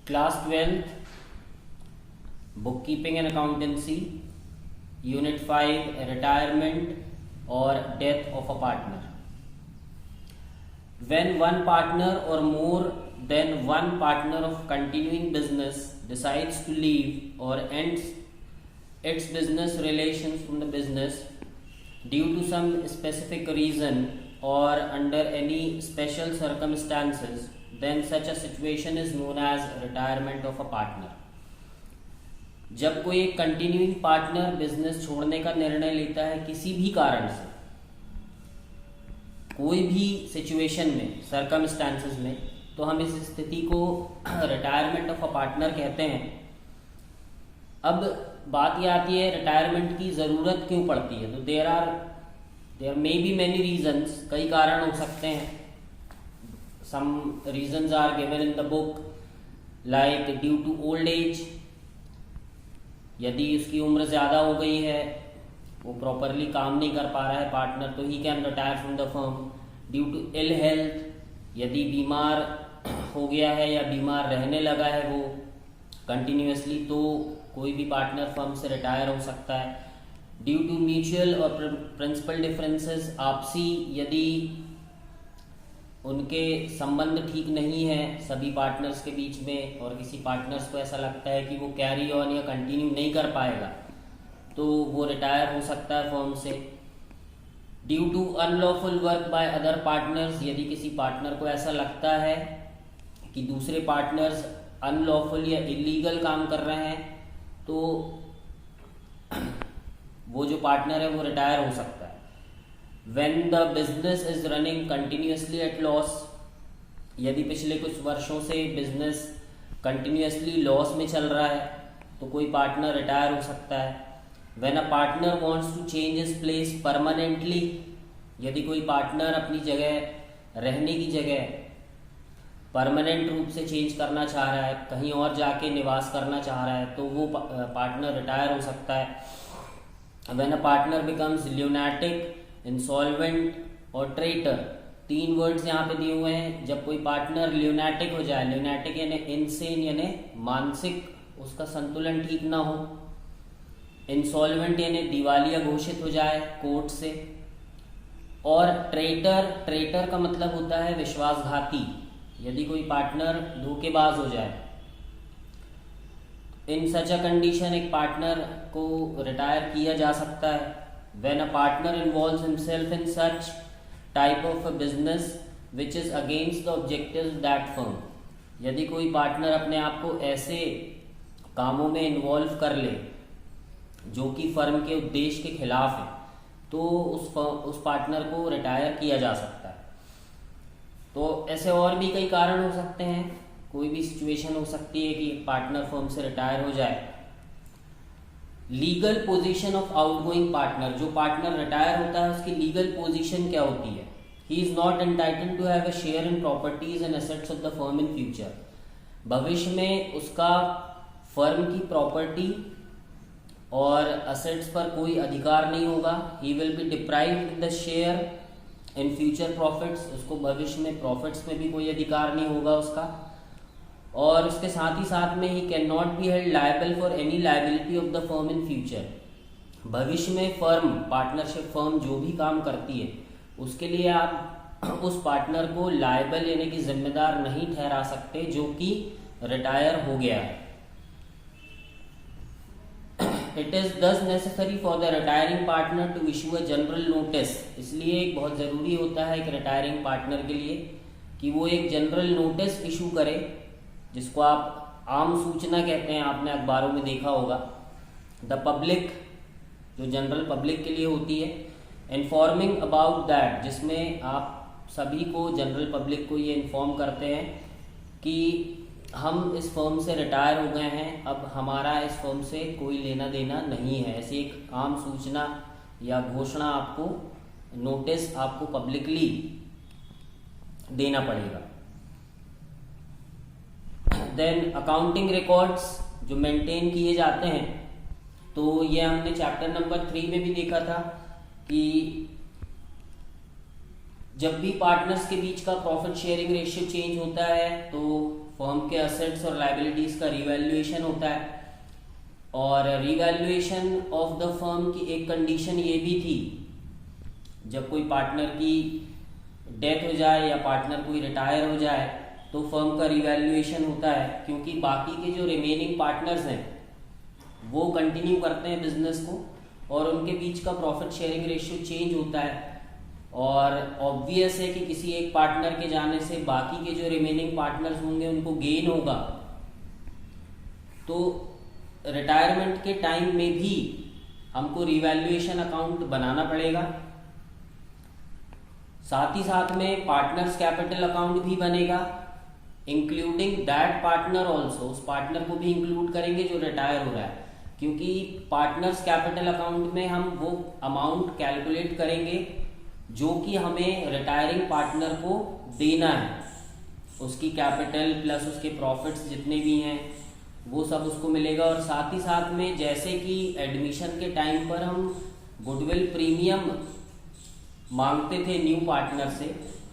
Class 12th bookkeeping and accountancy, unit 5 retirement और death of a partner. When one partner or more than one partner of continuing business decides to leave or ends its business relations from the business due to some specific reason or under any special circumstances, then such a situation is known as retirement of a partner. जब कोई एक continuing partner business छोड़ने का निर्णय लेता है किसी भी कारण से, कोई भी सिचुएशन में, सर्कमस्टांसेस में, तो हम इस स्थिति को रिटायरमेंट ऑफ अ पार्टनर कहते हैं. अब बात ये आती है रिटायरमेंट की ज़रूरत क्यों पड़ती है. तो there may be many reasons, कई कारण हो सकते हैं. Some reasons are given in the book, like due to old age, यदि उसकी उम्र ज़्यादा हो गई है, वो प्रॉपरली काम नहीं कर पा रहा है पार्टनर, तो he can retire from the firm. Due to ill health, यदि बीमार हो गया है या बीमार रहने लगा है वो कंटिन्यूसली, तो कोई भी पार्टनर फर्म से रिटायर हो सकता है. ड्यू टू म्यूचुअल और प्रिंसिपल डिफरेंसेस, आपसी यदि उनके संबंध ठीक नहीं है सभी पार्टनर्स के बीच में, और किसी पार्टनर्स को ऐसा लगता है कि वो कैरी ऑन या कंटिन्यू नहीं कर पाएगा, तो वो रिटायर हो सकता है फर्म से. Due to unlawful work by other partners, यदि किसी पार्टनर को ऐसा लगता है कि दूसरे पार्टनर्स अनलॉफुल या इलीगल काम कर रहे हैं, तो वो जो पार्टनर है वो रिटायर हो सकता है. When the business is running continuously at loss, यदि पिछले कुछ वर्षों से बिजनेस कंटिन्यूसली लॉस में चल रहा है, तो कोई पार्टनर रिटायर हो सकता है. When a partner wants to change his place permanently, यदि कोई पार्टनर अपनी जगह, रहने की जगह परमानेंट रूप से चेंज करना चाह रहा है, कहीं और जाके निवास करना चाह रहा है, तो वो पार्टनर रिटायर हो सकता है. When a partner becomes lunatic, insolvent और traitor, 3 वर्ड्स यहाँ पे दिए हुए हैं. जब कोई पार्टनर ल्यूनाटिक हो जाए, ल्यूनाटिक यानी इनसेन यानी मानसिक उसका संतुलन ठीक ना हो, इंसॉल्वेंट यानी दिवालिया घोषित हो जाए कोर्ट से, और ट्रेटर का मतलब होता है विश्वासघाती. यदि कोई पार्टनर धोखेबाज हो जाए, इन सच अ कंडीशन एक पार्टनर को रिटायर किया जा सकता है. When a partner involves himself in such type of a business which is against the objectives that firm, यदि कोई पार्टनर अपने आप को ऐसे कामों में इन्वॉल्व कर ले जो कि फर्म के उद्देश्य के खिलाफ है, तो उस पार्टनर को रिटायर किया जा सकता है. तो ऐसे और भी कई कारण हो सकते हैं. कोई भी सिचुएशन हो सकती है कि पार्टनर फर्म से रिटायर हो जाए. Legal position of outgoing partner, जो पार्टनर रिटायर होता है उसकी लीगल पोजीशन क्या होती है. He is not entitled to have a share in properties and assets of the firm in future. भविष्य में उसका फर्म की प्रॉपर्टी और असेट्स पर कोई अधिकार नहीं होगा. He will be deprived the share in future profits, उसको भविष्य में प्रॉफिट्स में भी कोई अधिकार नहीं होगा उसका. और उसके साथ ही साथ में he can not be held liable for any liability of the firm in future. भविष्य में फर्म, पार्टनरशिप फर्म जो भी काम करती है उसके लिए आप उस पार्टनर को लायबल यानी कि जिम्मेदार नहीं ठहरा सकते जो कि रिटायर हो गया है. It is thus necessary for the retiring partner to issue a general notice. इसलिए एक बहुत ज़रूरी होता है एक रिटायरिंग पार्टनर के लिए कि वो एक जनरल नोटिस इशू करे, जिसको आप आम सूचना कहते हैं, आपने अखबारों में देखा होगा. द पब्लिक, जो जनरल पब्लिक के लिए होती है. इन्फॉर्मिंग अबाउट दैट, जिसमें आप सभी को, जनरल पब्लिक को ये इन्फॉर्म करते हैं कि हम इस फर्म से रिटायर हो गए हैं, अब हमारा इस फर्म से कोई लेना देना नहीं है. ऐसी एक आम सूचना या घोषणा आपको, नोटिस आपको पब्लिकली देना पड़ेगा. देन अकाउंटिंग रिकॉर्ड्स जो मेंटेन किए जाते हैं, तो ये हमने चैप्टर नंबर 3 में भी देखा था कि जब भी पार्टनर्स के बीच का प्रॉफिट शेयरिंग रेशियो चेंज होता है तो फर्म के असेट्स और लाइबिलिटीज़ का रिवैल्यूएशन होता है। और रिवैल्यूएशन ऑफ द फर्म की एक कंडीशन ये भी थी, जब कोई पार्टनर की डेथ हो जाए या पार्टनर कोई रिटायर हो जाए तो फर्म का रिवैल्यूएशन होता है, क्योंकि बाकी के जो रिमेनिंग पार्टनर्स हैं वो कंटिन्यू करते हैं बिजनेस को और उनके बीच का प्रॉफिट शेयरिंग रेशियो चेंज होता है। और ऑब्वियस है कि किसी एक पार्टनर के जाने से बाकी के जो रिमेनिंग पार्टनर्स होंगे उनको गेन होगा, तो रिटायरमेंट के टाइम में भी हमको रिवैल्यूएशन अकाउंट बनाना पड़ेगा। साथ ही साथ में पार्टनर्स कैपिटल अकाउंट भी बनेगा, इंक्लूडिंग दैट पार्टनर ऑल्सो, उस पार्टनर को भी इंक्लूड करेंगे जो रिटायर हो रहा है, क्योंकि पार्टनर्स कैपिटल अकाउंट में हम वो अमाउंट कैलकुलेट करेंगे जो कि हमें रिटायरिंग पार्टनर को देना है, उसकी कैपिटल प्लस उसके प्रॉफिट्स जितने भी हैं वो सब उसको मिलेगा। और साथ ही साथ में जैसे कि एडमिशन के टाइम पर हम गुडविल प्रीमियम मांगते थे न्यू पार्टनर से,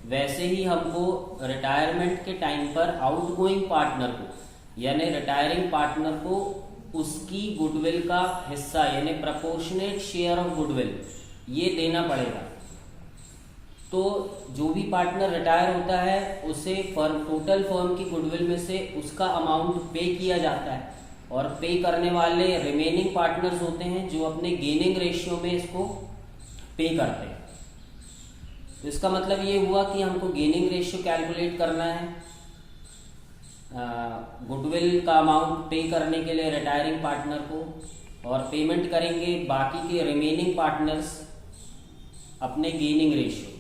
वैसे ही हमको रिटायरमेंट के टाइम पर आउटगोइंग पार्टनर को यानी रिटायरिंग पार्टनर को उसकी गुडविल का हिस्सा यानी प्रपोर्शनेट शेयर ऑफ गुडविल ये देना पड़ेगा। तो जो भी पार्टनर रिटायर होता है उसे टोटल फर्म की गुडविल में से उसका अमाउंट पे किया जाता है, और पे करने वाले रिमेनिंग पार्टनर्स होते हैं जो अपने गेनिंग रेशियो में इसको पे करते हैं। तो इसका मतलब ये हुआ कि हमको गेनिंग रेशियो कैलकुलेट करना है गुडविल का अमाउंट पे करने के लिए रिटायरिंग पार्टनर को, और पेमेंट करेंगे बाकी के रिमेनिंग पार्टनर्स अपने गेनिंग रेशियो।